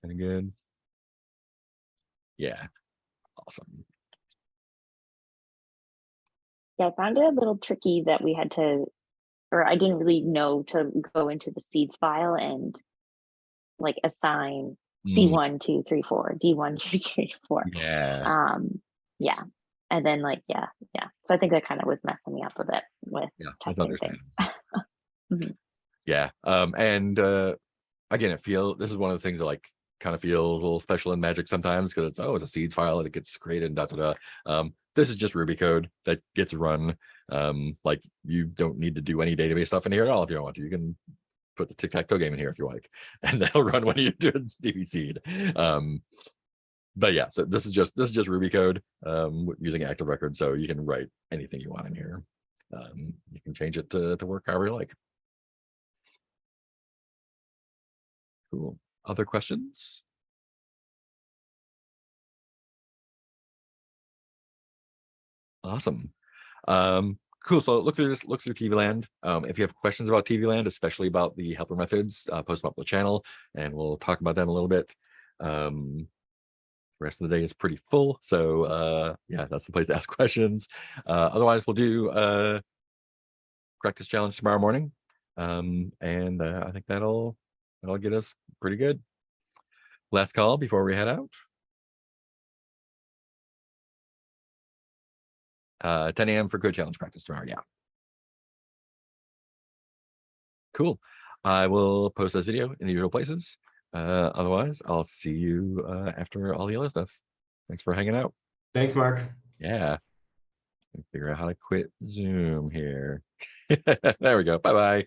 Any good? Yeah, awesome. Yeah, I found it a little tricky that we had to, or I didn't really know to go into the seeds file and like assign C1, 2, 3, 4, D1, 2, 3, 4. Yeah, Yeah. And then like, yeah. So I think that kind of was messing me up a bit with yeah, that's testing understandable. things. Mhm. Yeah, and again, this is one of the things that like kind of feels a little special in Magic sometimes because it's a seeds file and it gets created and da da da. This is just Ruby code that gets run. Like you don't need to do any database stuff in here at all if you don't want to. You can put the tic-tac-toe game in here if you like, and that'll run when you do DB seed. But yeah, so this is just Ruby code using active record, so you can write anything you want in here. You can change it to work however you like. Cool. Other questions? Awesome. Cool. So look through TV Land. If you have questions about TV Land, especially about the helper methods, post them up the channel and we'll talk about them a little bit. Rest of the day is pretty full, so yeah, that's the place to ask questions. Otherwise, we'll do practice challenge tomorrow morning, and I think that'll get us pretty good. Last call before we head out. 10 a.m. for code challenge practice tomorrow. Yeah. Cool. I will post this video in the usual places. Otherwise, I'll see you after all the other stuff. Thanks for hanging out. Thanks, Mark. Yeah. Figure out how to quit Zoom here. There we go. Bye-bye.